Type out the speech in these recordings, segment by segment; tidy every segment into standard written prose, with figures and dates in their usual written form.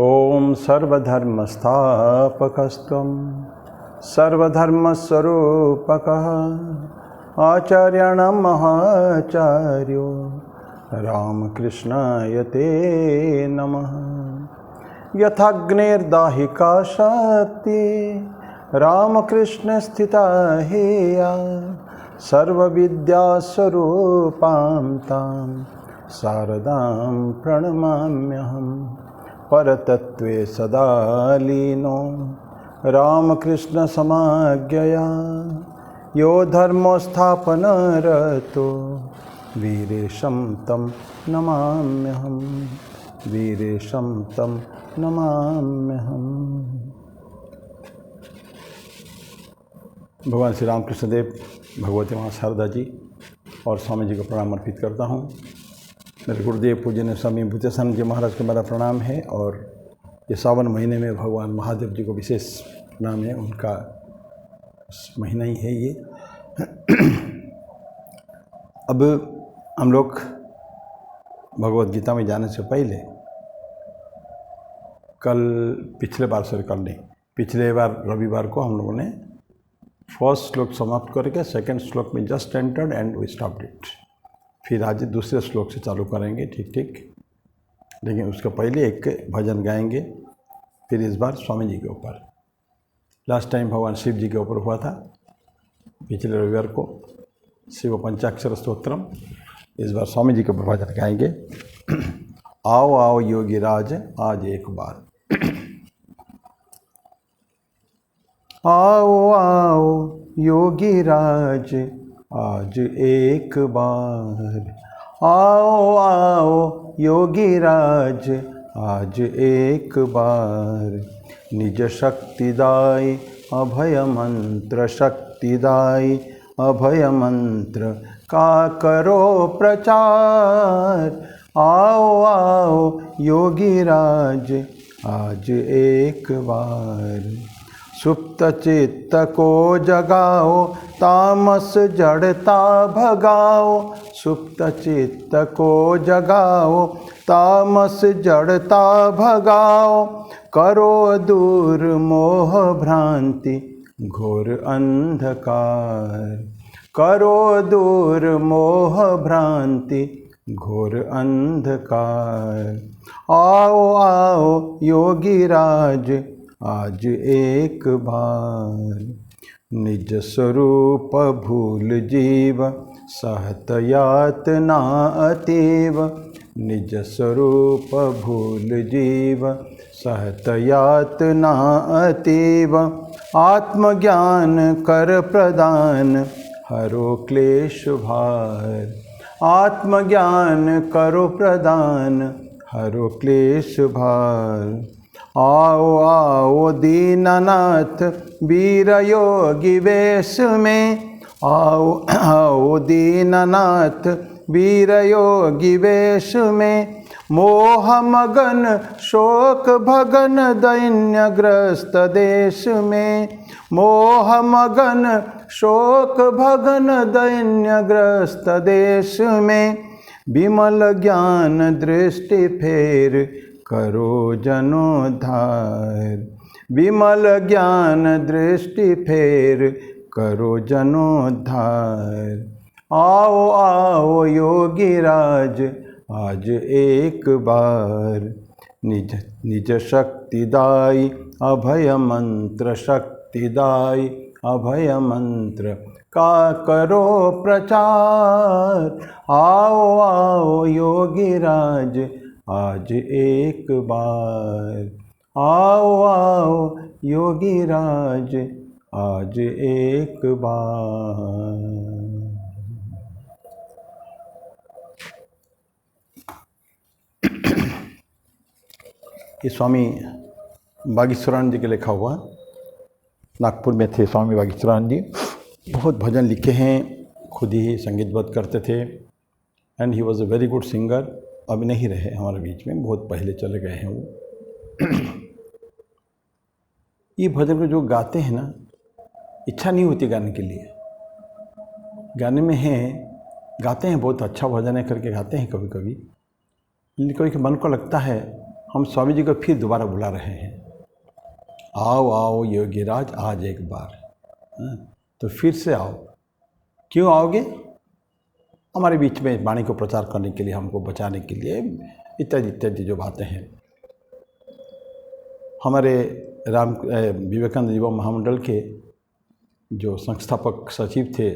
ओम सर्वधर्मस्थापकस्त्वं सर्वधर्मस्वरूपकः आचार्याणां महाचार्यो रामकृष्णाय ते नमः। यथाग्नेर्दाहिका शक्ति रामकृष्णस्थिता हेया सर्वविद्यास्वरूपां तां शारदां प्रणमाम्यहम्। परतत्त्वे सदा लीनो रामकृष्णसमाज्ञया यो धर्मस्थापनरतो वीरेशं तं नमाम्यहम्। वीरेशं तं नमाम्यहम्। भगवान श्री रामकृष्ण देव, भगवती माँ शारदा जी और स्वामी जी को प्रणाम अर्पित करता हूँ। मेरे गुरुदेव पूज्य स्वामी भूतेशानंद जी महाराज को मेरा प्रणाम है। और ये सावन महीने में भगवान महादेव जी को विशेष प्रणाम है, उनका महीना ही है ये। अब हम लोग भगवद गीता में जाने से पहले पिछले बार रविवार को हम लोगों ने फर्स्ट श्लोक समाप्त करके सेकंड श्लोक में just entered and we stopped it. फिर आज दूसरे श्लोक से चालू करेंगे, ठीक। लेकिन उसके पहले एक भजन गाएंगे, फिर इस बार स्वामी जी के ऊपर। लास्ट टाइम भगवान शिव जी के ऊपर हुआ था पिछले रविवार को, शिव पंचाक्षर स्तोत्रम। इस बार स्वामी जी के ऊपर भजन गाएंगे। आओ आओ योगी राज आज एक बार। आओ आओ योगी राज आज एक बार। आओ आओ योगी राज आज एक बार। निज शक्तिदायी अभय मंत्र, शक्तिदायी अभय मंत्र का करो प्रचार। आओ आओ योगी राज आज एक बार। सुप्त चित्त को जगाओ, तामस जड़ता भगाओ। सुप्त चित्त को जगाओ, तामस जड़ता भगाओ। करो दूर मोह भ्रांति घोर अंधकार। करो दूर मोह भ्रांति घोर अंधकार। आओ आओ योगी राज आज एक बार। निज स्वरूप भूल जीव सहत यातना अतीव। निज स्वरूप भूल जीव सहत यातना अतीव। आत्मज्ञान कर प्रदान हरो क्लेश भार। आत्मज्ञान करो प्रदान हरो क्लेश भार। आओ आओ दीननाथ वीर योगी वेश में। आओ आओ दीननाथ वीर योगी वेश में। मोह मगन शोक भगन दैन्यग्रस्त देश में। मोह मगन शोक भगन दैन्यग्रस्त देश में। विमल ज्ञान दृष्टि फेर करो जनोद्धार। विमल ज्ञान दृष्टि फेर करो जनोद्धार। आओ आओ योगी राज आज एक बार। निज निज शक्तिदायी अभय मंत्र, शक्तिदायी अभय मंत्र का करो प्रचार। आओ आओ योगी राज आज एक बार। आओ आओ योगी राज आज एक बार। ये स्वामी बागीश्वरानंद जी के लिखा हुआ, नागपुर में थे स्वामी बागीश्वरानंद जी। बहुत भजन लिखे हैं, खुद ही संगीतबद्ध करते थे। And he was a very good singer. अभी नहीं रहे हमारे बीच में, बहुत पहले चले गए हैं वो। ये भजन को जो गाते हैं ना, इच्छा नहीं होती गाने के लिए। गाने में है, गाते हैं, बहुत अच्छा भजन है करके गाते हैं कभी कभी। लेकिन कभी मन को लगता है हम स्वामी जी को फिर दोबारा बुला रहे हैं, आओ आओ योगीराज आज एक बार। तो फिर से आओ। क्यों आओगे? हमारे बीच में वाणी को प्रचार करने के लिए, हमको बचाने के लिए, इत्यादि इत्यादि जो बातें हैं। हमारे विवेकानंद युवा महामंडल के जो संस्थापक सचिव थे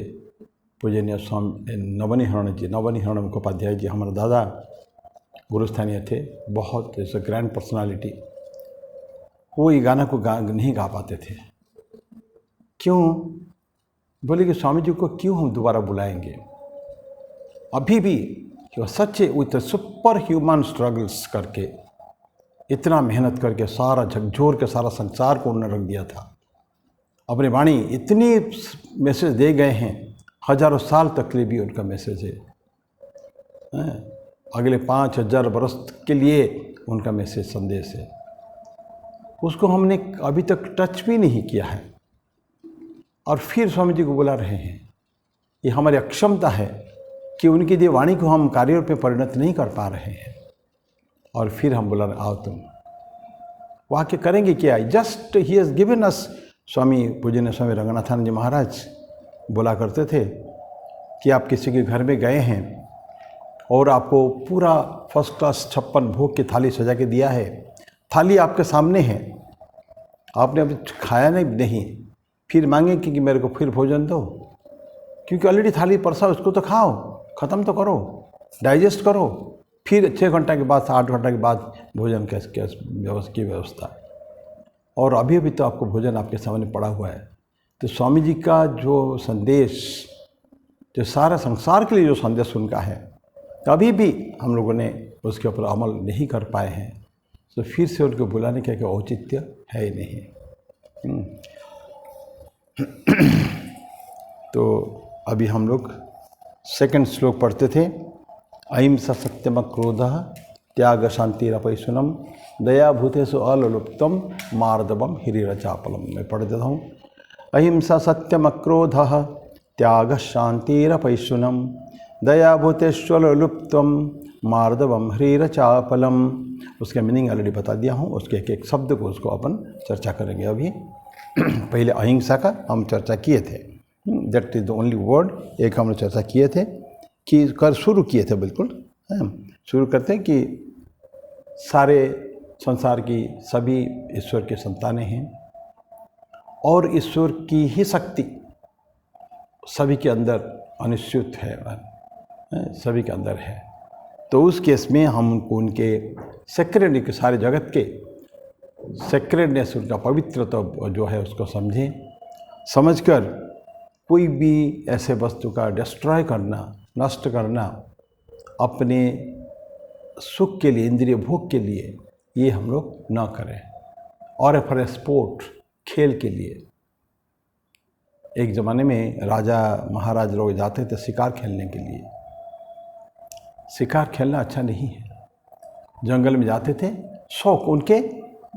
पूजनीय स्वामी नवनीहरण मुखोपाध्याय जी, हमारे दादा गुरुस्थानीय थे, बहुत जैसे ग्रैंड पर्सनालिटी। वो ये गाना को नहीं गा पाते थे। क्यों? बोले कि स्वामी जी को क्यों हम दोबारा बुलाएंगे? अभी भी सच्चे विथ सुपर ह्यूमन स्ट्रगल्स करके, इतना मेहनत करके, सारा झकझोर के सारा संसार को उन्होंने रख दिया था। अपनी वाणी इतनी मैसेज दे गए हैं, हजारों साल तक के लिए भी उनका मैसेज है। अगले 5000 वर्ष के लिए उनका मैसेज, संदेश है। उसको हमने अभी तक टच भी नहीं किया है, और फिर स्वामी जी को बुला रहे हैं। ये हमारी अक्षमता है कि उनकी दी वाणी को हम कार्य पे परिणत नहीं कर पा रहे हैं, और फिर हम बोला आओ तुम। वाक्य करेंगे क्या? Just he has given us. Swami पूजनीय स्वामी रंगनाथानंद जी महाराज बोला करते थे कि आप किसी के घर में गए हैं और आपको पूरा फर्स्ट क्लास 56 भोग की थाली सजा के दिया है। थाली आपके सामने है, आपने अभी खाया नहीं, फिर मांगे कि मेरे को फिर भोजन दो, क्योंकि ऑलरेडी थाली परसा, उसको तो खाओ, ख़त्म तो करो, डाइजेस्ट करो, फिर 6 घंटा के बाद 8 घंटा के बाद भोजन की व्यवस्था। और अभी तो आपको भोजन आपके सामने पड़ा हुआ है। तो स्वामी जी का जो संदेश, जो सारा संसार के लिए जो संदेश उनका है, अभी भी हम लोगों ने उसके ऊपर अमल नहीं कर पाए हैं। तो फिर से उनको बुलाने का कोई औचित्य है ही नहीं। तो अभी हम लोग सेकंड श्लोक पढ़ते थे। अहिंसा सत्यम क्रोधः त्याग शांतिरपैशुनम दया भूतेषु अलुप्तम मार्दवम हिरिरचापलम। मैं पढ़ देता हूँ। अहिंसा सत्यम क्रोधः त्याग शांतिरपैशुनम दया भूतेषु अलुप्तम मार्दवम ह्रीरचापलम। उसका मीनिंग ऑलरेडी बता दिया हूँ। उसके एक एक शब्द को उसको अपन चर्चा करेंगे अभी। पहले अहिंसा का हम चर्चा किए थे, that is the only word. एक हमने चर्चा किए थे कि शुरू किए थे, बिल्कुल शुरू करते हैं कि सारे संसार की सभी ईश्वर के संतानें हैं, और ईश्वर की ही शक्ति सभी के अंदर अनिश्चित है, सभी के अंदर है। तो उस केस में हम उनके सेक्रेड के सारे जगत के सेक्रेडनेस, उनका पवित्रता जो है उसको समझें। समझकर कोई भी ऐसे वस्तु का डिस्ट्रॉय करना, नष्ट करना अपने सुख के लिए, इंद्रिय भोग के लिए, ये हम लोग ना करें। और फॉर स्पोर्ट, खेल के लिए। एक ज़माने में राजा महाराज लोग जाते थे शिकार खेलने के लिए। शिकार खेलना अच्छा नहीं है। जंगल में जाते थे, शौक उनके,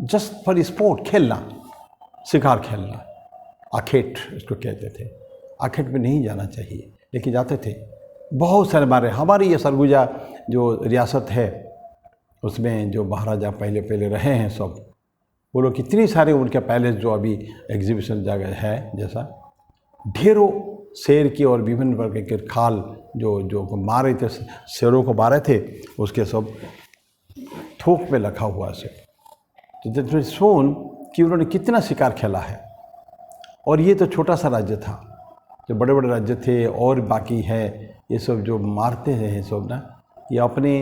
जस्ट फॉर स्पोर्ट, खेलना, शिकार खेलना। आखेट उसको कहते थे। आखेट में नहीं जाना चाहिए, लेकिन जाते थे। बहुत सारे मारे। हमारी ये सरगुजा जो रियासत है, उसमें जो महाराजा पहले पहले रहे हैं सब, वो लोग कितनी सारे उनके पैलेस जो अभी एग्जीबिशन जगह है, जैसा ढेरों शेर की और विभिन्न प्रकार के खाल जो मारे थे, शेरों को मारे थे, उसके सब थोक में रखा हुआ है। तो दैट शोन कि उन्होंने कितना शिकार खेला है। और ये तो छोटा सा राज्य था, जो बड़े बड़े राज्य थे और बाकी है, ये सब जो मारते हैं सब ना, ये अपने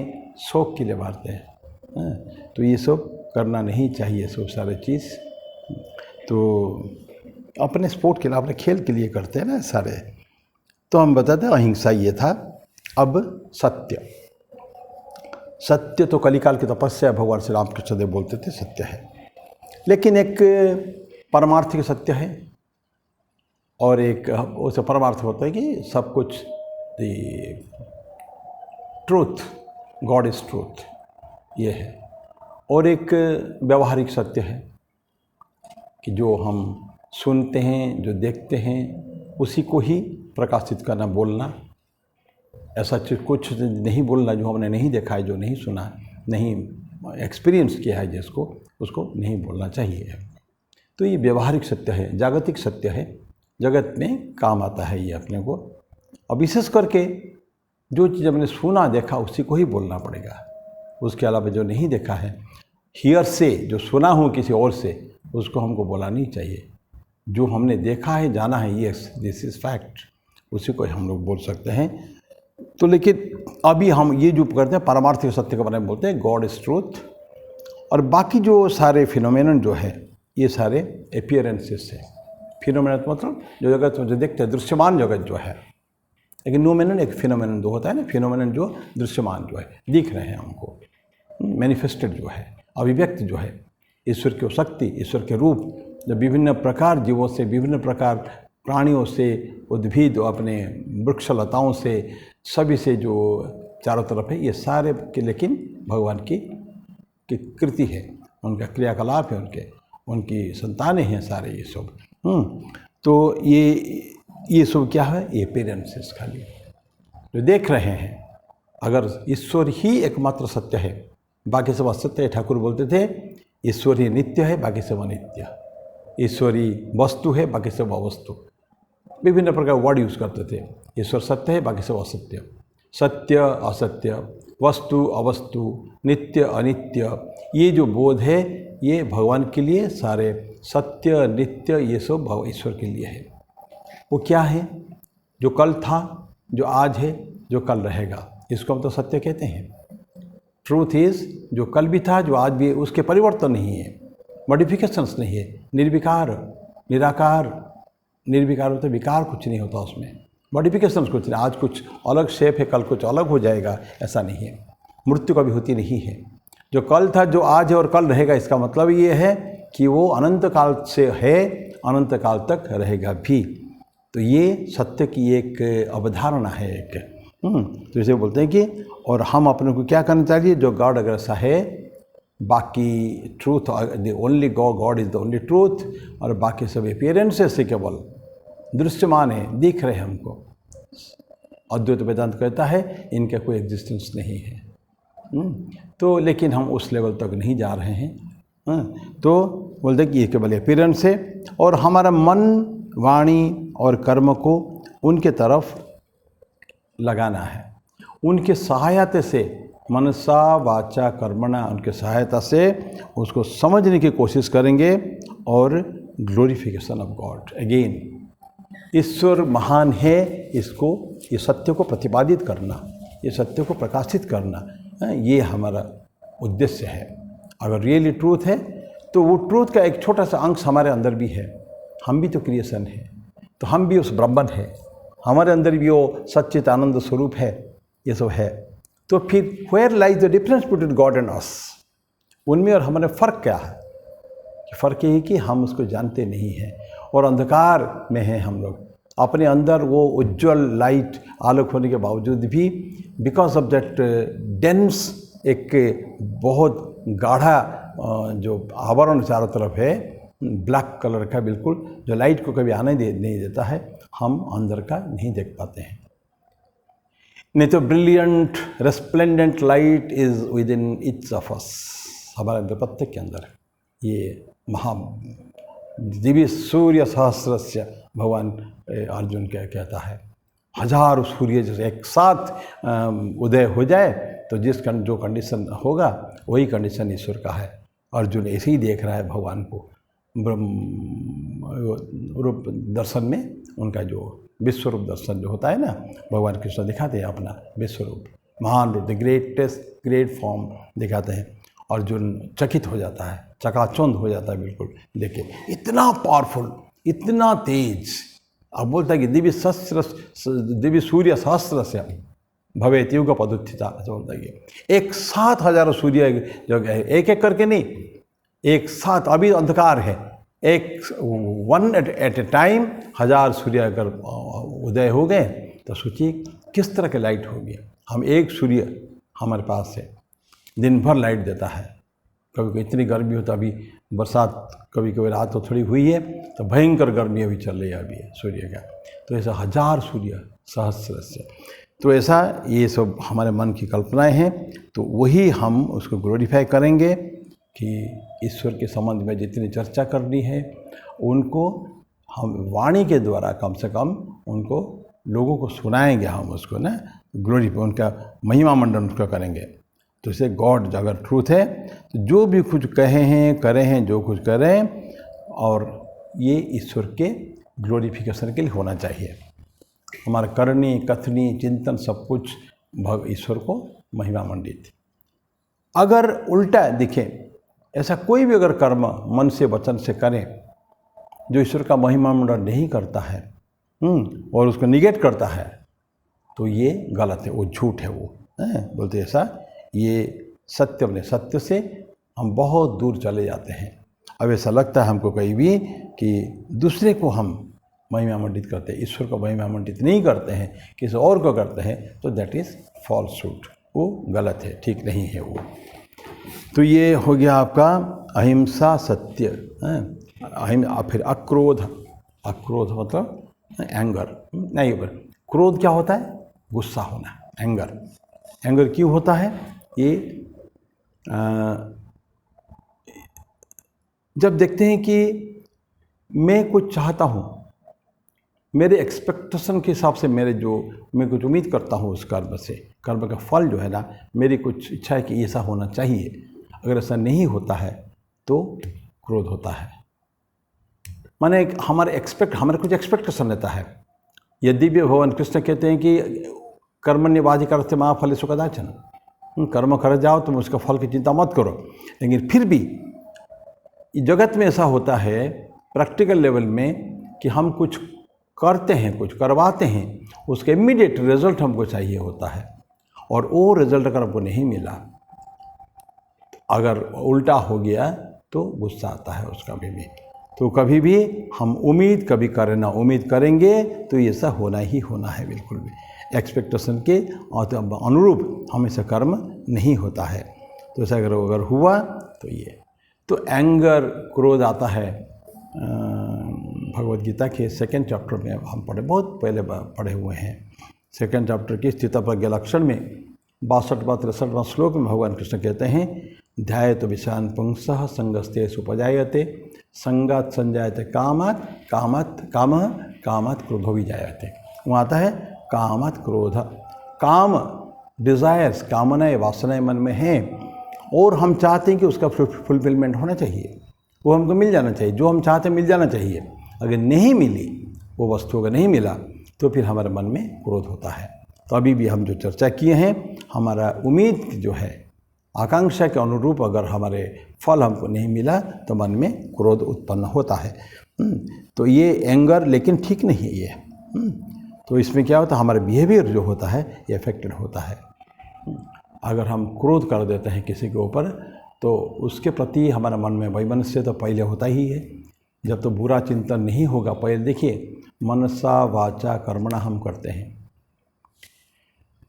शौक के लिए मारते हैं। तो ये सब करना नहीं चाहिए, सब सारे चीज़ तो अपने स्पोर्ट के लिए, अपने खेल के लिए करते हैं ना सारे। तो हम बताते हैं अहिंसा ये था। अब सत्य। सत्य तो कलिकाल की तपस्या भगवान श्री रामकृष्ण देव बोलते थे सत्य है, लेकिन एक परमार्थिक सत्य है और एक उसे परमार्थ होता है कि सब कुछ ट्रूथ, गॉड इज ट्रूथ, ये है। और एक व्यवहारिक सत्य है कि जो हम सुनते हैं, जो देखते हैं, उसी को ही प्रकाशित करना, बोलना। ऐसा कुछ नहीं बोलना जो हमने नहीं देखा है, जो नहीं सुना, नहीं एक्सपीरियंस किया है जिसको, उसको नहीं बोलना चाहिए। तो ये व्यवहारिक सत्य है, जागतिक सत्य है, जगत में काम आता है ये अपने को। और विशेष करके जो चीज़ हमने सुना देखा उसी को ही बोलना पड़ेगा, उसके अलावा जो नहीं देखा है, हियर से जो सुना हूँ किसी और से, उसको हमको बोलना नहीं चाहिए। जो हमने देखा है, जाना है, यस दिस इज़ फैक्ट, उसी को हम लोग बोल सकते हैं। तो लेकिन अभी हम ये जो करते हैं पारमार्थिक सत्य के बारे में बोलते हैं, गॉड इज ट्रूथ। और बाकी जो सारे फिनोमेनन जो है ये सारे अपीयरेंसेस है। फिनोमेनन मतलब जो जगत जो देखते हैं, दृश्यमान जगत जो है। एक नोमेनन एक फिनोमेनन दो होता है ना, फिनोमेनन जो दृश्यमान जो है, दिख रहे हैं हमको, मैनिफेस्टेड जो है, अभिव्यक्त जो है, ईश्वर की शक्ति, ईश्वर के रूप जो विभिन्न प्रकार जीवों से, विभिन्न प्रकार प्राणियों से, उद्भिद अपने वृक्षलताओं से, सभी से जो चारों तरफ है, ये सारे के लेकिन भगवान की कृति है, उनका क्रियाकलाप है, उनकी संतानें हैं सारे ये सब। तो ये सब क्या है, ये अपीयरेंसेस खाली जो देख रहे हैं। अगर ईश्वर ही एकमात्र सत्य है, बाकी सब असत्य है। ठाकुर बोलते थे ईश्वर ही नित्य है, बाकी सब अनित्य। ईश्वर ही वस्तु है, बाकी सब अवस्तु। विभिन्न प्रकार वर्ड यूज़ करते थे। ईश्वर सत्य है, बाकी सब असत्य। सत्य असत्य, वस्तु अवस्तु, नित्य अनित्य, ये जो बोध है ये भगवान के लिए सारे सत्य नित्य ये सब ईश्वर के लिए है। वो क्या है, जो कल था, जो आज है, जो कल रहेगा, इसको हम तो सत्य कहते हैं। ट्रूथ इज़ जो कल भी था, जो आज भी है, उसके परिवर्तन नहीं है, मॉडिफिकेशंस नहीं है, निर्विकार, निराकार। निर्विकार होता है, विकार कुछ नहीं होता उसमें, मॉडिफिकेशंस कुछ नहीं। आज कुछ अलग शेप है, कल कुछ अलग हो जाएगा, ऐसा नहीं है। मृत्यु कभी होती नहीं है। जो कल था, जो आज है और कल रहेगा, इसका मतलब ये है कि वो अनंत काल से है, अनंत काल तक रहेगा भी। तो ये सत्य की एक अवधारणा है एक। तो इसे बोलते हैं कि और हम अपने को क्या करना चाहिए, जो गॉड अगर ऐसा है, बाकी truth the only God is the only truth, और बाकी सब अपीयरेंसेस से केवल दृश्यमान है, दिख रहे हैं हमको। अद्वैत वेदांत कहता है इनका कोई एग्जिस्टेंस नहीं है। तो लेकिन हम उस लेवल तक नहीं जा रहे हैं। तो बोलते कि ये केवल अपीयरेंस है, और हमारा मन, वाणी और कर्म को उनके तरफ लगाना है। उनके सहायता से, मनसा वाचा कर्मणा, उनके सहायता से उसको समझने की कोशिश करेंगे। और ग्लोरिफिकेशन ऑफ गॉड, अगेन ईश्वर महान है, इसको, ये सत्य को प्रतिपादित करना, ये सत्य को प्रकाशित करना, ये हमारा उद्देश्य है। अगर रियली ट्रूथ है तो वो ट्रूथ का एक छोटा सा अंश हमारे अंदर भी है। हम भी तो क्रिएशन है, तो हम भी उस ब्रह्मन है, हमारे अंदर भी वो सच्चित आनंद स्वरूप है, ये सब है। तो फिर where lies the difference between God and us, उनमें और हमारे फ़र्क क्या है? फ़र्क ये है कि हम उसको जानते नहीं हैं और अंधकार में हैं हम लोग। अपने अंदर वो उज्जवल लाइट आलोक होने के बावजूद भी, बिकॉज ऑफ दैट डेंस, एक बहुत गाढ़ा जो आवरण चारों तरफ है, ब्लैक कलर का बिल्कुल, जो लाइट को कभी आने नहीं देता है, हम अंदर का नहीं देख पाते हैं। नहीं तो brilliant resplendent light is with in each of us, हमारे अंदर प्रत्येक के अंदर ये महा दिव्य सूर्य सहस्रस्य, भगवान अर्जुन कहता है, हजार सूर्य जैसे एक साथ उदय हो जाए तो जो कंडीशन होगा वही कंडीशन ईश्वर का है। अर्जुन ऐसे ही देख रहा है भगवान को रूप दर्शन में, उनका जो विश्वरूप दर्शन जो होता है ना, भगवान कृष्ण दिखाते हैं अपना विश्वरूप, महान रूप, द ग्रेट फॉर्म दिखाते हैं। अर्जुन चकित हो जाता है, चकाचौंध हो जाता है बिल्कुल, देखिए इतना पावरफुल, इतना तेज। अब बोलता है कि दिव्य सूर्य सहस्र से भवेत युग पदुत्थिता, ऐसा बोलता है। एक साथ हजारों सूर्य जो है, एक एक करके नहीं, एक साथ। अभी अंधकार है, एक वन एट ए टाइम हजार सूर्य अगर उदय हो गए तो सोचिए किस तरह के लाइट होगी। हम एक सूर्य हमारे पास है, दिन भर लाइट देता है। कभी कभी इतनी गर्मी हो तो अभी बरसात, कभी कभी रात तो थोड़ी हुई है तो भयंकर गर्मी अभी चल रही है अभी सूर्य का। तो ऐसा हजार सूर्य सहस्र से, तो ऐसा ये सब हमारे मन की कल्पनाएं हैं, तो वही हम उसको ग्लोरीफाई करेंगे कि ईश्वर के संबंध में जितनी चर्चा करनी है उनको हम वाणी के द्वारा कम से कम उनको लोगों को सुनाएंगे, हम उसको ना ग्लोरीफाई, उनका महिमा मंडन उसका करेंगे। तो इसे गॉड अगर ट्रूथ है तो जो भी कुछ कहे हैं करे हैं, जो कुछ करें, और ये ईश्वर के ग्लोरिफिकेशन के लिए होना चाहिए। हमारा करनी कथनी चिंतन सब कुछ ईश्वर को महिमा मंडित। अगर उल्टा दिखे, ऐसा कोई भी अगर कर्म मन से वचन से करें जो ईश्वर का महिमा मंडन नहीं करता है और उसको निगेट करता है, तो ये गलत है, वो झूठ है, वो बोलते ऐसा, ये सत्य अपने सत्य से हम बहुत दूर चले जाते हैं। अब ऐसा लगता है हमको कहीं भी कि दूसरे को हम महिमा मंडित करते हैं, ईश्वर को महिमा मंडित नहीं करते हैं, किसी और को करते हैं, तो दैट इज़ फॉल्सहुड, वो गलत है, ठीक नहीं है वो। तो ये हो गया आपका अहिंसा सत्य, फिर अक्रोध। अक्रोध मतलब एंगर नहीं, क्रोध क्या होता है? गुस्सा होना, एंगर। एंगर क्यों होता है? ये जब देखते हैं कि मैं कुछ चाहता हूँ, मेरे एक्सपेक्टेशन के हिसाब से मैं कुछ उम्मीद करता हूँ उस कर्म से, कर्म का फल जो है ना, मेरी कुछ इच्छा है कि ऐसा होना चाहिए, अगर ऐसा नहीं होता है तो क्रोध होता है। माने हमारे कुछ एक्सपेक्टेशन रहता है। यदि भी भगवान कृष्ण कहते हैं कि कर्मण्यवाधिकारस्ते मा फलेषु कदाचन, कर्म कर जाओ, तुम उसका फल की चिंता मत करो, लेकिन फिर भी जगत में ऐसा होता है प्रैक्टिकल लेवल में कि हम कुछ करते हैं, कुछ करवाते हैं, उसके इमीडिएट रिजल्ट हमको चाहिए होता है, और वो रिजल्ट अगर हमको नहीं मिला, अगर उल्टा हो गया तो गुस्सा आता है उसका भी। तो कभी भी हम कभी करना उम्मीद करेंगे तो ये सब होना ही होना है, बिल्कुल भी एक्सपेक्टेशन के अनुरूप हमेशा कर्म नहीं होता है। तो ऐसा अगर हुआ तो ये तो एंगर, क्रोध आता है। भगवद गीता के 2nd चैप्टर में हम बहुत पहले पढ़े हुए हैं। 2nd चैप्टर की स्थितप्रज्ञ लक्षण में 62वां 63वां श्लोक में भगवान कृष्ण कहते हैं, ध्यायतो विषयान् पुंसः संगस्ते सुपजायते संगात् संजायते कामात् कामात् क्रोधो विजायते। वहाँ आता है कामात् क्रोध। काम डिज़ायर्स, कामनाएं, वासनाएं मन में हैं और हम चाहते हैं कि उसका फुलफिलमेंट होना चाहिए, वो हमको मिल जाना चाहिए, जो हम चाहते हैं मिल जाना चाहिए। अगर नहीं मिली, वो वस्तु अगर नहीं मिला, तो फिर हमारे मन में क्रोध होता है। तो अभी भी हम जो चर्चा किए हैं, हमारा उम्मीद जो है, आकांक्षा के अनुरूप अगर हमारे फल हमको नहीं मिला तो मन में क्रोध उत्पन्न होता है। तो ये एंगर लेकिन ठीक नहीं है ये। तो इसमें क्या होता है, हमारा बिहेवियर जो होता है ये अफेक्टेड होता है। अगर हम क्रोध कर देते हैं किसी के ऊपर, तो उसके प्रति हमारा मन में वैमनस्य तो पहले होता ही है। जब तो बुरा चिंतन नहीं होगा, पहले देखिए मनसा वाचा कर्मणा हम करते हैं।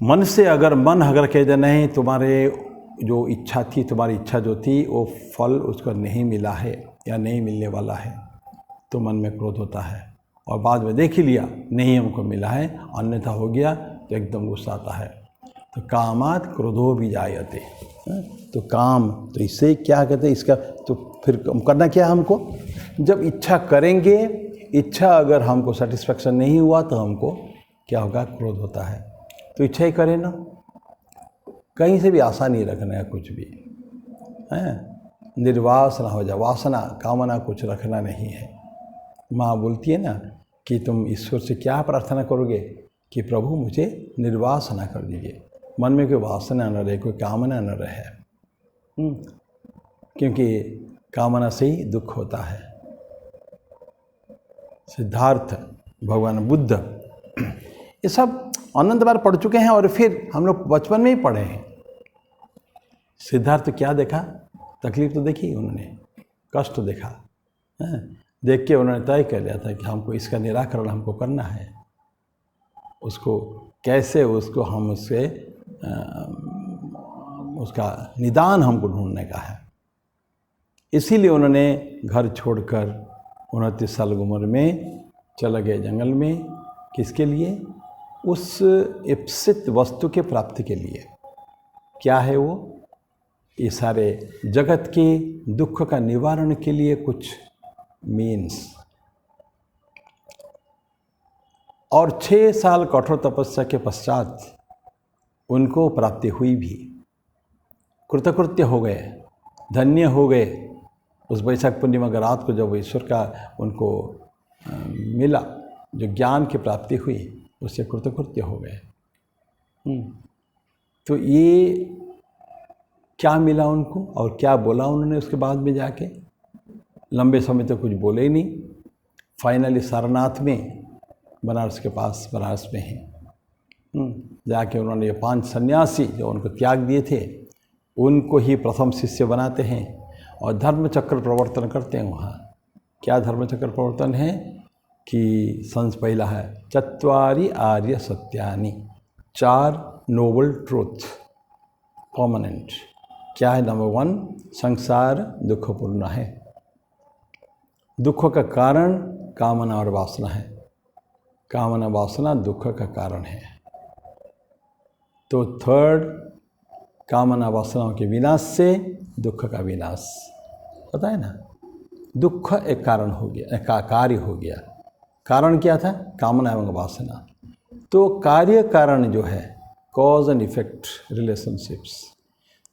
मन से अगर कह दे नहीं, तुम्हारे जो इच्छा थी, तुम्हारी इच्छा जो थी वो फल उसका नहीं मिला है या नहीं मिलने वाला है, तो मन में क्रोध होता है। और बाद में देख ही लिया नहीं हमको मिला है, अन्यथा हो गया, तो एकदम गुस्सा आता है। तो कामात् क्रोधो विजायते। तो काम, तो इससे क्या कहते हैं, इसका तो फिर करना क्या है हमको, जब इच्छा करेंगे, इच्छा अगर हमको सेटिस्फेक्शन नहीं हुआ तो हमको क्या होगा, क्रोध होता है। तो इच्छा ही करें ना, कहीं से भी आशा नहीं रखना है कुछ भी, निर्वासना हो जाए, वासना कामना कुछ रखना नहीं है। माँ बोलती है ना कि तुम ईश्वर से क्या प्रार्थना करोगे कि प्रभु मुझे निर्वासना कर दीजिए, मन में कोई वासना न रहे, कोई कामना न रहे, क्योंकि कामना से ही दुख होता है। सिद्धार्थ, भगवान बुद्ध, ये सब अनंत बार पढ़ चुके हैं और फिर हम लोग बचपन में ही पढ़े हैं। सिद्धार्थ क्या देखा, तकलीफ तो देखी उन्होंने, कष्ट देखा, देख के उन्होंने तय कर लिया था कि हमको इसका निराकरण हमको करना है। उसको कैसे, उसको हम उससे उसका निदान हमको ढूंढने का है। इसीलिए उन्होंने घर छोड़कर 29 साल की उम्र में चले गए जंगल में। किसके लिए? उस इप्सित वस्तु के प्राप्ति के लिए। क्या है वो? ये सारे जगत के दुख का निवारण के लिए कुछ मीन्स। और 6 साल कठोर तपस्या के पश्चात उनको प्राप्ति हुई भी, कृतकृत्य हो गए, धन्य हो गए। उस वैशाख पूर्णिमा की रात को जब ईश्वर का उनको मिला, जो ज्ञान की प्राप्ति हुई, उससे कृतकृत्य हो गए। तो ये क्या मिला उनको और क्या बोला उन्होंने उसके बाद में जाके? लंबे समय तक कुछ बोले ही नहीं। फाइनली सारनाथ में, बनारस के पास, बनारस में हैं, जाके उन्होंने ये 5 सन्यासी जो उनको त्याग दिए थे, उनको ही प्रथम शिष्य बनाते हैं और धर्मचक्र प्रवर्तन करते हैं वहाँ। क्या धर्मचक्र प्रवर्तन है कि संस पहला है चत्वारि आर्य सत्यानि, 4 नोबल ट्रूथ परमानेंट। क्या है? नंबर 1, संसार दुखपूर्ण है, दुख का कारण कामना और वासना है, कामना वासना दुख का कारण है। तो 3rd, कामना वासनाओं के विनाश से दुख का विनाश। पता है ना, दुख एक कारण हो गया, एक कार्य हो गया। कारण क्या था? कामना एवं वासना। तो कार्य कारण जो है, कॉज एंड इफेक्ट रिलेशनशिप्स।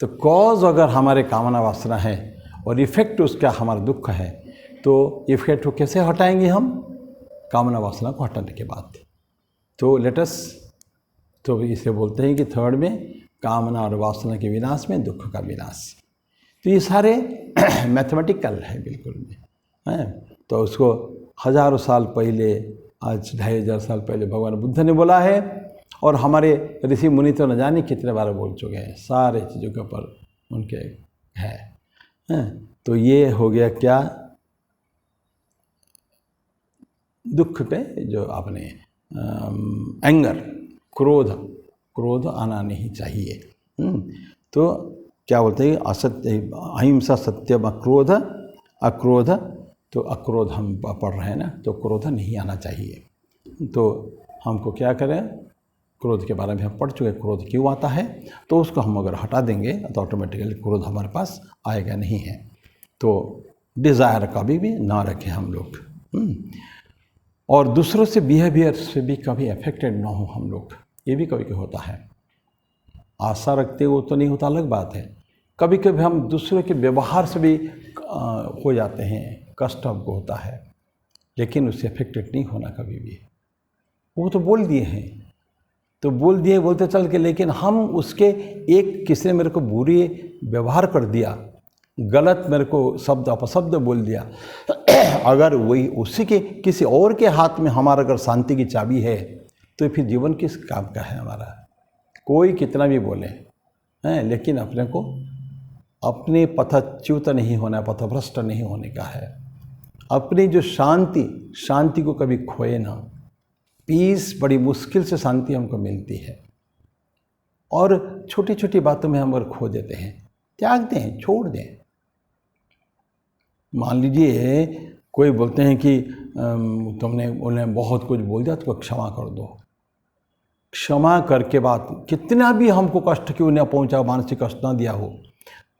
तो कॉज अगर हमारे कामना वासना है और इफेक्ट उसका हमारा दुख है, तो इफेक्ट को कैसे हटाएंगे हम? कामना वासना को हटाने के बाद। तो लेटस, तो इसे बोलते हैं कि 3rd में कामना और वासना के विनाश में दुख का विनाश। तो ये सारे मैथमेटिकल है बिल्कुल में, हैं। तो उसको हजारों साल पहले, आज 2500 साल पहले भगवान बुद्ध ने बोला है, और हमारे ऋषि मुनि तो न जाने कितने बार बोल चुके हैं, सारे चीज़ों के ऊपर उनके हैं। तो ये हो गया क्या? दुख पे जो आपने एंगर, क्रोध आना नहीं चाहिए। तो क्या बोलते हैं? असत्य, अहिंसा, सत्यम, अक्रोध। तो अक्रोध हम पढ़ रहे हैं ना, तो क्रोध नहीं आना चाहिए। तो हमको क्या करें? क्रोध के बारे में हम पढ़ चुके, क्रोध क्यों आता है, तो उसको हम अगर हटा देंगे तो ऑटोमेटिकली क्रोध हमारे पास आएगा नहीं है। तो डिज़ायर कभी भी ना रखें हम लोग, और दूसरों से बिहेवियर से भी कभी अफेक्टेड ना हो हम लोग। ये भी कभी कभी होता है, आशा रखते हो तो नहीं होता, अलग बात है। कभी कभी हम दूसरों के व्यवहार से भी हो जाते हैं, कष्ट हमको होता है, लेकिन उससे अफेक्टेड नहीं होना कभी भी। वो तो बोल दिए हैं, तो बोल दिए बोलते चल के, लेकिन हम उसके एक किसी ने मेरे को बुरी व्यवहार कर दिया, गलत मेरे को शब्द अपशब्द बोल दिया, अगर वही उसी के किसी और के हाथ में हमारा अगर शांति की चाबी है, तो फिर जीवन किस काम का है हमारा? कोई कितना भी बोले हैं, लेकिन अपने को अपने पथच्युत नहीं होना, पथभ्रष्ट नहीं होने का है। अपनी जो शांति को कभी खोए ना। पीस बड़ी मुश्किल से शांति हमको मिलती है, और छोटी छोटी बातों में हम अगर खो देते हैं, त्याग दें, छोड़ दें। मान लीजिए कोई बोलते हैं कि तुमने उन्हें बहुत कुछ बोल दिया, तो क्षमा कर दो। क्षमा करके बाद कितना भी हमको कष्ट क्यों न पहुंचा, मानसिक कष्ट ना दिया हो,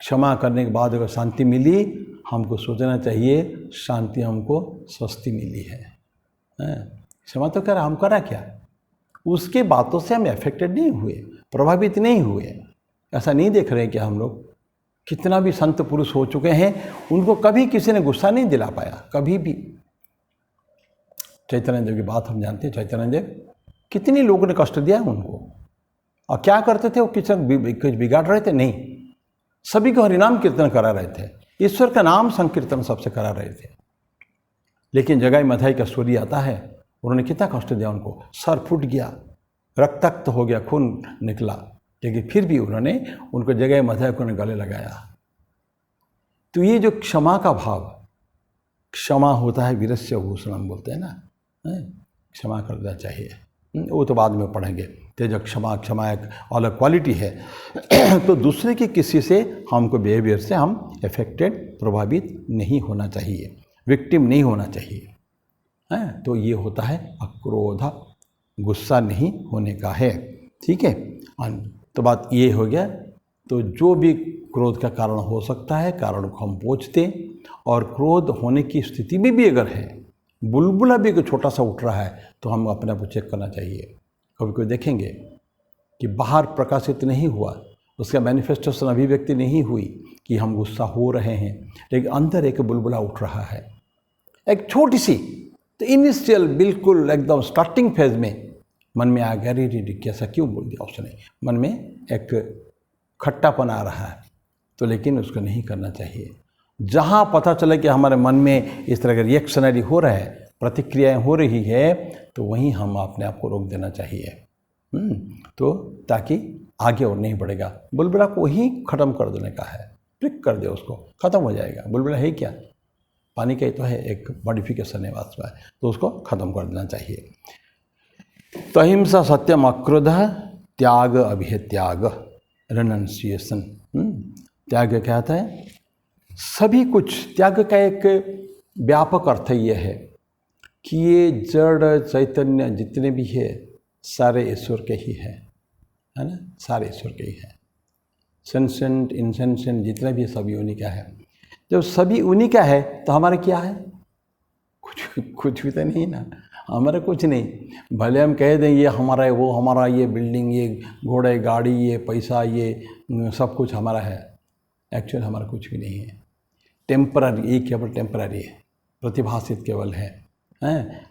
क्षमा करने के बाद अगर शांति मिली, हमको सोचना चाहिए शांति हमको सस्ती मिली है। क्षमा तो कर, हम करा क्या? उसके बातों से हम अफेक्टेड नहीं हुए, प्रभावित नहीं हुए। ऐसा नहीं देख रहे कि हम लोग कितना भी संत पुरुष हो चुके हैं, उनको कभी किसी ने गुस्सा नहीं दिला पाया, कभी भी। चैतन्य देव की बात हम जानते हैं, चैतन्य देव कितने लोगों ने कष्ट दिया उनको, और क्या करते थे वो? कुछ बिगाड़ रहे थे? नहीं, सभी को हरिनाम कीर्तन करा रहे थे, ईश्वर का नाम संकीर्तन सबसे करा रहे थे। लेकिन जगाई मथाई का स्टोरी आता है, उन्होंने कितना कष्ट दिया उनको, सर फूट गया, रक्ताक्त हो गया, खून निकला, लेकिन फिर भी उन्होंने उनको जगाई मथाई को गले लगाया। तो ये जो क्षमा का भाव, क्षमा होता है वीरस्य भूषणम बोलते हैं ना, क्षमा कर देना चाहिए। वो तो बाद में पढ़ेंगे। तेज क्षमा एक अलग क्वालिटी है। तो दूसरे के किसी से हमको बिहेवियर से हम अफेक्टेड, प्रभावित नहीं होना चाहिए, विक्टिम नहीं होना चाहिए। तो ये होता है अक्रोध। गुस्सा नहीं होने का है। ठीक है, तो बात ये हो गया। तो जो भी क्रोध का कारण हो सकता है, कारण को हम पूछ दें, और क्रोध होने की स्थिति में भी अगर है, बुलबुला भी अगर छोटा सा उठ रहा है, तो हम अपने आप को चेक करना चाहिए। कभी कोई देखेंगे कि बाहर प्रकाशित नहीं हुआ, उसका मैनिफेस्टेशन अभिव्यक्ति नहीं हुई कि हम गुस्सा हो रहे हैं, लेकिन अंदर एक बुलबुला उठ रहा है, एक छोटी सी, तो इनिशियल बिल्कुल एकदम स्टार्टिंग फेज में मन में आ गया, रे कैसा क्यों बोल दिया उसने, मन में एक खट्टापन आ रहा है, तो लेकिन उसको नहीं करना चाहिए। जहाँ पता चले कि हमारे मन में इस तरह के रिएक्शनरी हो रहा है, प्रतिक्रियाएं हो रही है, तो वहीं हम अपने आप को रोक देना चाहिए। तो ताकि आगे और नहीं बढ़ेगा। बुलबुला को वहीं ख़त्म कर देने का है, ट्रिक कर दे उसको, ख़त्म हो जाएगा। बुलबुला है क्या, पानी का ही तो है, एक मॉडिफिकेशन है वास्तव में, तो उसको ख़त्म कर देना चाहिए। तो अहिंसा, सत्यम, अक्रोध, त्याग, अभित्याग, रेनंसिएशन। त्याग क्या होता है, सभी कुछ। त्याग का एक व्यापक अर्थ ये है कि ये जड़ चैतन्य जितने भी है सारे ईश्वर के ही है ना, सारे ईश्वर के ही है। सेंसेंट, इनसेंसेंट जितने भी सभी उन्हीं का है। जब सभी उन्हीं का है तो हमारा क्या है, कुछ भी तो नहीं ना, हमारा कुछ नहीं। भले हम कह दें ये हमारा है, वो हमारा, ये बिल्डिंग, ये घोड़े, गाड़ी, ये पैसा, ये सब कुछ हमारा है, एक्चुअल हमारा कुछ भी नहीं है। टेम्पररी, ये केवल टेम्पररी है, प्रतिभासित केवल है।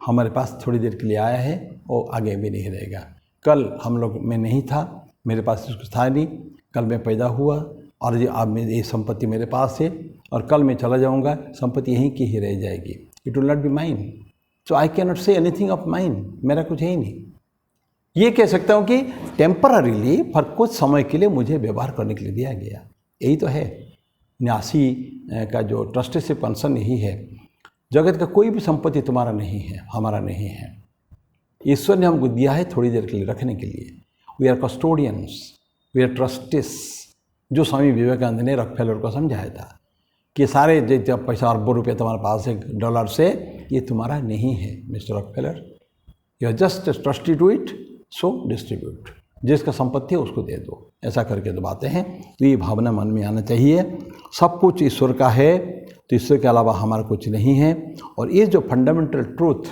हमारे पास थोड़ी देर के लिए आया है और आगे भी नहीं रहेगा। कल हम लोग में नहीं था, मेरे पास कुछ था नहीं, कल मैं पैदा हुआ और ये अब ये संपत्ति मेरे पास है, और कल मैं चला जाऊंगा, संपत्ति यहीं की ही रह जाएगी। It will not be mine, so I can not say anything of mine, मेरा कुछ है ही नहीं। ये कह सकता हूँ कि टेम्पररीली, पर कुछ समय के लिए मुझे व्यवहार करने के लिए दिया गया। यही तो है न्यासी का जो ट्रस्टीशिप कंसर्न यही है। जगत का कोई भी संपत्ति तुम्हारा नहीं है, हमारा नहीं है। ईश्वर ने हमको दिया है थोड़ी देर के लिए रखने के लिए। We are custodians, we are trustees. जो स्वामी विवेकानंद ने रॉकफेलर को समझाया था कि सारे जो पैसा, अरबों रुपये तुम्हारे पास है, डॉलर से, ये तुम्हारा नहीं है mister Rockefeller, you are just trustee to it, so distribute. जिसका संपत्ति है उसको दे दो, ऐसा करके तो बातें हैं। तो ये भावना मन में आना चाहिए, सब कुछ ईश्वर का है, तो ईश्वर के अलावा हमारा कुछ नहीं है। और ये जो फंडामेंटल ट्रूथ,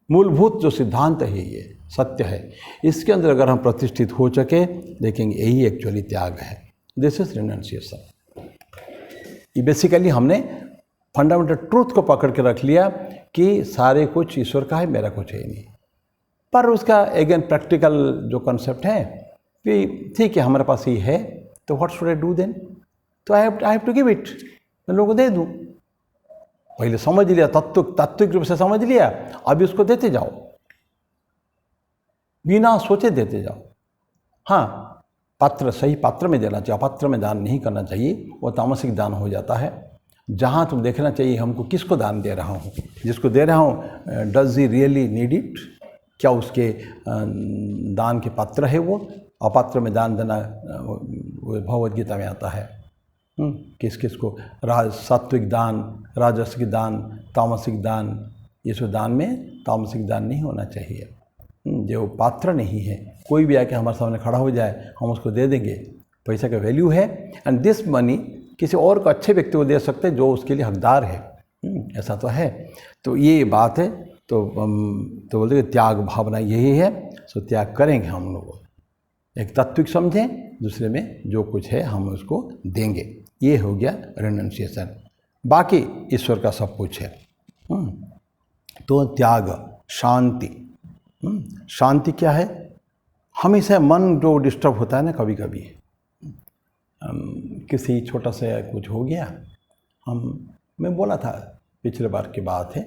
मूलभूत जो सिद्धांत है, ये सत्य है, इसके अंदर अगर हम प्रतिष्ठित हो सके, देखेंगे यही एक्चुअली त्याग है। This is renunciation. ये बेसिकली हमने फंडामेंटल ट्रूथ को पकड़ के रख लिया कि सारे कुछ ईश्वर का है, मेरा कुछ है नहीं। पर उसका अगेन प्रैक्टिकल जो कॉन्सेप्ट है कि ठीक है हमारे पास ये है, तो what should I do then, तो I have to give it, मैं लोगों को दे दूँ। पहले समझ लिया, तात्विक रूप से समझ लिया, अभी उसको देते जाओ, बिना सोचे देते जाओ। हाँ, पात्र, सही पात्र में देना चाहिए, अपात्र में दान नहीं करना चाहिए, वो तामसिक दान हो जाता है। जहाँ तुम देखना चाहिए हमको किसको दान दे रहा हूँ, जिसको दे रहा हूँ does he really need it, क्या उसके दान के पात्र है वो। अपात्र में दान देना भगवद गीता में आता है। किस किस को सात्विक दान, राजसिक दान, तामसिक दान, ये सब दान में तामसिक दान नहीं होना चाहिए। जो पात्र नहीं है, कोई भी आके हमारे सामने खड़ा हो जाए, हम उसको दे देंगे। पैसा का वैल्यू है, एंड दिस मनी किसी और को, अच्छे व्यक्ति को दे सकते हैं जो उसके लिए हकदार है। ऐसा तो है। तो ये बात है। तो बोलते हैं त्याग भावना यही है। सो त्याग करेंगे हम लोग, एक तात्विक समझें, दूसरे में जो कुछ है हम उसको देंगे। ये हो गया रेनंसिएशन। बाकी ईश्वर का सब कुछ है। तो त्याग, शांति। शांति क्या है, हमेशा मन जो डिस्टर्ब होता है ना, कभी कभी किसी छोटा सा कुछ हो गया, मैं बोला था पिछले बार की बात है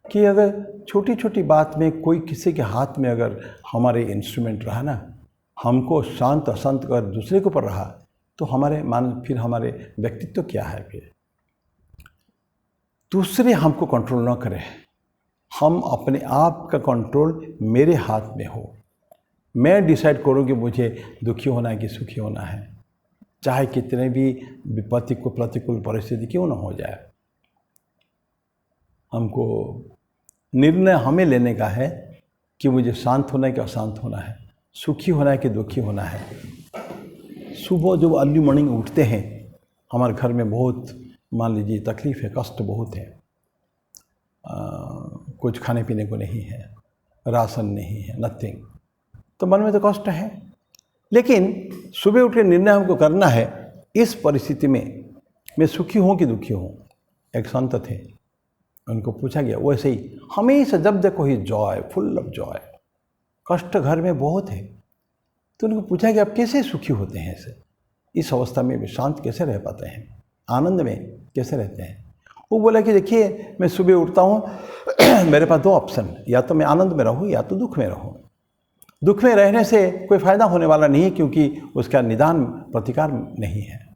कि अगर छोटी छोटी बात में कोई किसी के हाथ में अगर हमारे इंस्ट्रूमेंट रहा ना, हमको शांत अशांत कर दूसरे के ऊपर रहा, तो हमारे फिर हमारे व्यक्तित्व क्या है, फिर दूसरे हमको कंट्रोल ना करें, हम अपने आप का कंट्रोल मेरे हाथ में हो। मैं डिसाइड करूँ कि मुझे दुखी होना है कि सुखी होना है, चाहे कितने भी विपत्ति को प्रतिकूल परिस्थिति क्यों ना हो जाए। हमको निर्णय हमें लेने का है कि मुझे शांत होना है कि अशांत होना है, सुखी होना है कि दुखी होना है। सुबह जब अर्ली मॉर्निंग उठते हैं, हमारे घर में बहुत मान लीजिए तकलीफ़ है, कष्ट बहुत है, कुछ खाने पीने को नहीं है, राशन नहीं है, नथिंग, तो मन में तो कष्ट है। लेकिन सुबह उठ के निर्णय हमको करना है, इस परिस्थिति में मैं सुखी हूँ कि दुखी हूँ। एक संत थे, उनको पूछा गया, वैसे ही हमेशा जब देखो ही जॉय, फुल ऑफ जॉय, कष्ट घर में बहुत है, तो उनको पूछा गया आप कैसे सुखी होते हैं, ऐसे इस अवस्था में शांत कैसे रह पाते हैं, आनंद में कैसे रहते हैं। वो बोला कि देखिए मैं सुबह उठता हूँ मेरे पास दो ऑप्शन, या तो मैं आनंद में रहूँ या तो दुख में रहूँ। दुख में रहने से कोई फ़ायदा होने वाला नहीं है, क्योंकि उसका निदान प्रतिकार नहीं है।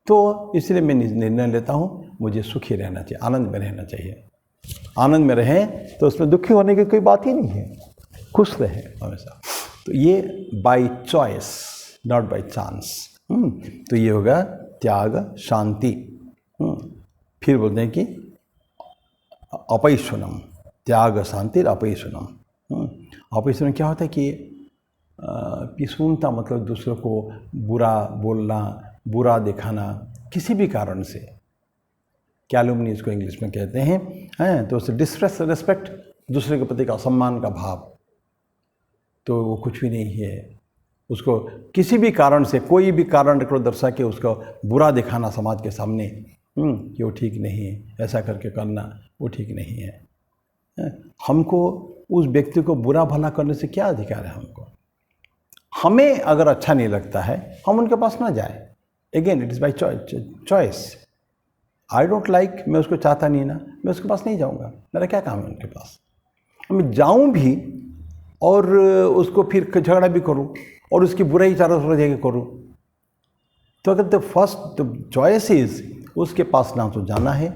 तो इसलिए मैं निर्णय लेता हूँ मुझे सुखी रहना चाहिए, आनंद में रहना चाहिए। आनंद में रहें तो उसमें दुखी होने की कोई बात ही नहीं है, खुश रहें हमेशा। तो ये by choice, not by chance. तो ये होगा त्याग शांति। फिर बोलते हैं कि अपैशुनम, त्याग शांति अपैशुनम। अपैशुनम क्या होता है कि पिसूनता मतलब दूसरों को बुरा बोलना, बुरा दिखाना किसी भी कारण से, कैलुमनी इसको इंग्लिश में कहते हैं। तो उससे डिसरेस्पेक्ट, दूसरे के प्रति का असम्मान का भाव, तो वो कुछ भी नहीं है। उसको किसी भी कारण से, कोई भी कारण को दर्शा के उसको बुरा दिखाना समाज के सामने कि वो ठीक नहीं है, ऐसा करके करना वो ठीक नहीं है। हमको उस व्यक्ति को बुरा भला करने से क्या अधिकार है हमको? हमें अगर अच्छा नहीं लगता है हम उनके पास ना जाएं। Again it is by choice. I don't like, मैं उसको चाहता नहीं ना, मैं उसके पास नहीं जाऊंगा, मेरा क्या काम है उनके पास। मैं जाऊं भी और उसको फिर झगड़ा भी करूं और उसकी बुराई चारों तरफ जगह करूं, तो अगर द फर्स्ट चॉइस इज़ उसके पास ना तो जाना है,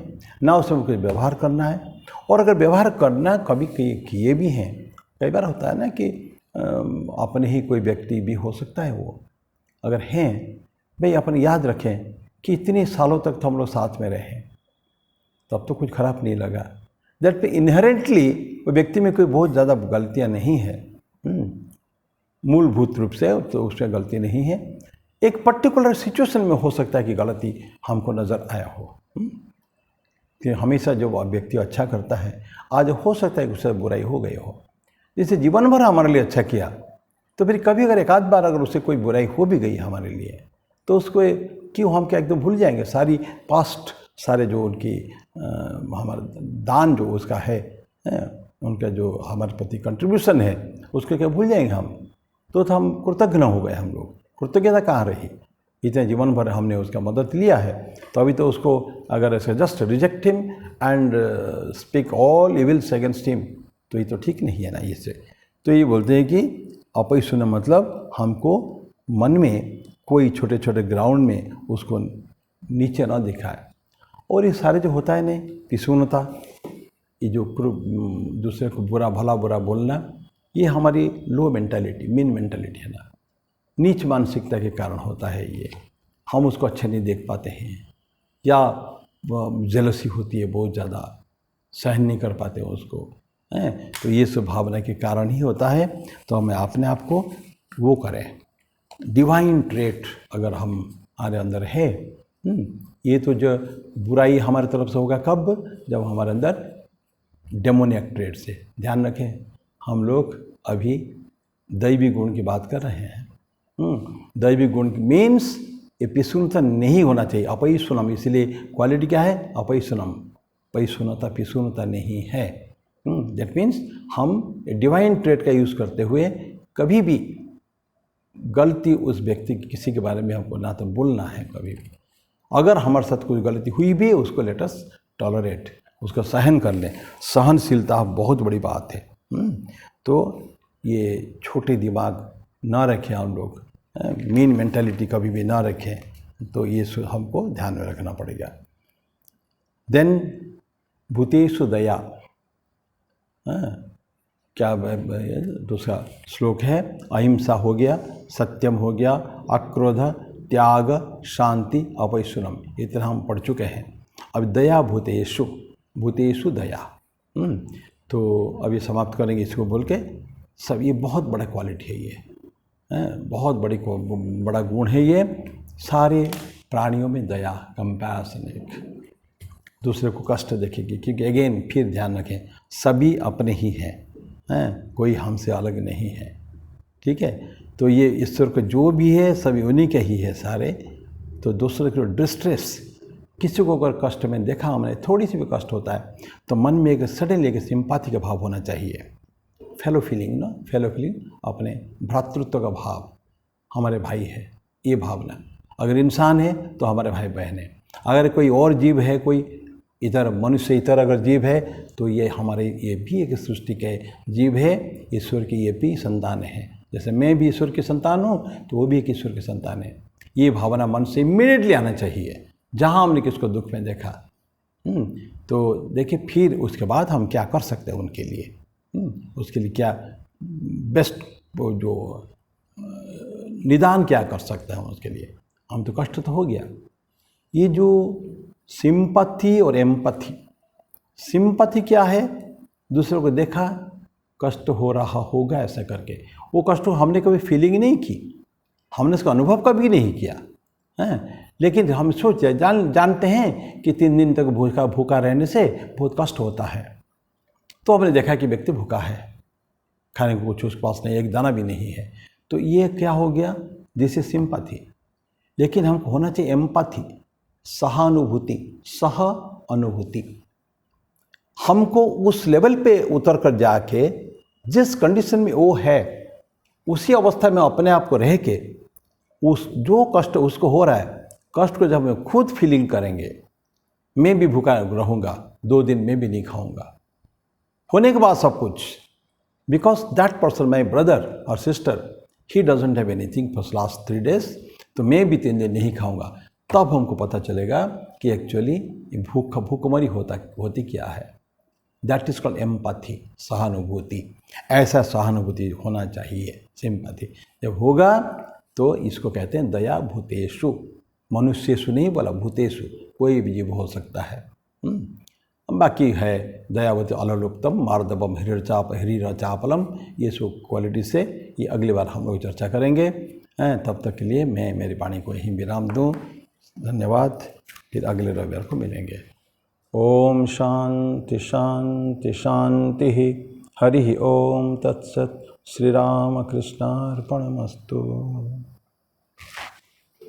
ना उसमें कुछ व्यवहार करना है। और अगर व्यवहार करना कभी किए भी हैं, कई बार होता है ना कि अपने ही कोई व्यक्ति भी हो सकता है, वो अगर हैं भाई अपने याद रखें कि इतने सालों तक तो हम लोग साथ में रहे, तब तो कुछ खराब नहीं लगा। दैट पे इनहेरेंटली वो व्यक्ति में कोई बहुत ज़्यादा गलतियां नहीं है, मूलभूत रूप से तो उसमें गलती नहीं है। एक पर्टिकुलर सिचुएशन में हो सकता है कि गलती हमको नज़र आया हो, कि हमेशा जो व्यक्ति अच्छा करता है आज हो सकता है कि उससे बुराई हो गई हो। जैसे जीवन भर हमारे लिए अच्छा किया, तो फिर कभी अगर एक आध बार अगर उससे कोई बुराई हो भी गई हमारे लिए, तो उसको क्यों हम क्या एकदम भूल जाएंगे? सारी पास्ट, सारे जो उनकी हमारा दान जो उसका है, उनका जो हमारे प्रति कंट्रीब्यूशन है, उसको क्या भूल जाएंगे हम? तो हम कृतज्ञ हो गए। हम लोग कृतज्ञता कहाँ रही? इतने जीवन भर हमने उसका मदद लिया है, तो अभी तो उसको अगर ऐसे just reject him and speak all evils against him, तो ये तो ठीक नहीं है ना। इससे तो ये बोलते हैं कि अपैशुन मतलब हमको मन में कोई छोटे छोटे ग्राउंड में उसको नीचे ना दिखाए। और ये सारे जो होता है नहीं, पिसूनता, ये जो दूसरे को बुरा भला बुरा बोलना, ये हमारी लो मेंटालिटी, मीन मेंटालिटी है ना, नीच मानसिकता के कारण होता है। ये हम उसको अच्छे नहीं देख पाते हैं, या जेलसी होती है बहुत ज़्यादा, सहन नहीं कर पाते उसको, तो ये सब भावना के कारण ही होता है। तो हमें अपने आप को वो करें, डिवाइन ट्रेट अगर हम हमारे अंदर है, ये तो जो बुराई हमारी तरफ से होगा कब? जब हमारे अंदर डेमोनियक ट्रेट से। ध्यान रखें, हम लोग अभी दैवी गुण की बात कर रहे हैं। दैवी गुण मीन्स ये पिसूनता नहीं होना चाहिए, अपैशुनम। इसलिए क्वालिटी क्या है? अपैशुनम, पैशुनता पिसूनता नहीं है। दैट मीन्स हम डिवाइन ट्रेट का यूज़ करते हुए कभी भी गलती उस व्यक्ति की, किसी के बारे में हमको ना तो बोलना है कभी भी। अगर हमारे साथ कोई गलती हुई भी, उसको लेट अस टॉलरेट, उसको सहन कर लें। सहनशीलता बहुत बड़ी बात है। तो ये छोटे दिमाग ना रखें हम लोग, मीन मेंटालिटी कभी भी ना रखें, तो ये हमको ध्यान में रखना पड़ेगा। देन भूतेषु दया, क्या दूसरा श्लोक है? अहिंसा हो गया, सत्यम हो गया, अक्रोध, त्याग, शांति, अपैशुनम, ये तरह हम पढ़ चुके हैं। अब दया भूतेषु, भूतेषु दया। तो अभी समाप्त करेंगे इसको बोल के। सब ये बहुत बड़ा क्वालिटी है, ये बहुत बड़ा गुण है ये। सारे प्राणियों में दया, कंपैशन, एक दूसरे को कष्ट देखेगी, क्योंकि अगेन फिर ध्यान रखें सभी अपने ही हैं, कोई हमसे अलग नहीं है, ठीक है। तो ये ईश्वर को जो भी है सभी उन्हीं के ही है सारे। तो दूसरे को डिस्ट्रेस, किसी को अगर कष्ट में देखा हमने, थोड़ी सी भी कष्ट होता है तो मन में एक सडनली एक सिंपैथी का भाव होना चाहिए, फेलो फीलिंग ना, फेलो फीलिंग, अपने भ्रातृत्व का भाव, हमारे भाई है ये भावना। अगर इंसान है तो हमारे भाई बहन है, अगर कोई और जीव है, कोई इधर मनुष्य इतर अगर जीव है तो ये हमारे, ये भी एक सृष्टि के जीव है, ईश्वर की ये भी संतान है। जैसे मैं भी ईश्वर की संतान हूँ तो वो भी एक ईश्वर की संतान है। ये भावना मन से इमीडिएटली आना चाहिए जहाँ हमने किसको दुख में देखा। तो देखिए फिर उसके बाद हम क्या कर सकते हैं उनके लिए, उसके लिए क्या बेस्ट जो निदान क्या कर सकते हैं उसके लिए। हम तो कष्ट तो हो गया। ये जो सिंपैथी और एम्पैथी, सिंपैथी क्या है, दूसरों को देखा कष्ट हो रहा होगा ऐसा करके, वो कष्ट हमने कभी फीलिंग नहीं की, हमने उसका अनुभव कभी नहीं किया है, लेकिन हम सोचे जानते हैं कि 3 दिन तक भूखा रहने से बहुत कष्ट होता है। तो हमने देखा कि व्यक्ति भूखा है, खाने को कुछ उसके पास नहीं, एक दाना भी नहीं है, तो ये क्या हो गया, दिस इज सिंपैथी। लेकिन हमको होना चाहिए एम्पैथी, सहानुभूति, सह अनुभूति। हमको उस लेवल पे उतर कर जाके जिस कंडीशन में वो है उसी अवस्था में अपने आप को रह के उस जो कष्ट उसको हो रहा है, कष्ट को जब हम खुद फीलिंग करेंगे, मैं भी भूखा रहूँगा 2 दिन मैं भी नहीं खाऊंगा, होने के बाद सब कुछ, because that person my brother और sister he doesn't have anything for last 3 days, तो मैं भी 3 दिन नहीं खाऊंगा। तब हमको पता चलेगा कि एक्चुअली भूखमरी होती क्या है। दैट इज कॉल्ड एम्पैथी, सहानुभूति। ऐसा सहानुभूति होना चाहिए, सिंपैथी जब होगा तो इसको कहते हैं दया भूतेषु, मनुष्येषु नहीं बोला, भूतेषु, कोई भी जीव हो सकता है। बाकी है दयावती अललुप्तम मार्दवम हिरीरचापलम, ये सब क्वालिटी से ये अगली बार हम लोग चर्चा करेंगे। तब तक के लिए मैं मेरी वाणी को यहीं विराम दूँ। धन्यवाद, फिर अगले रविवार को मिलेंगे। ओम शांति शांति शांति। हरि ओम तत्सत। श्री राम कृष्णार्पणमस्तु।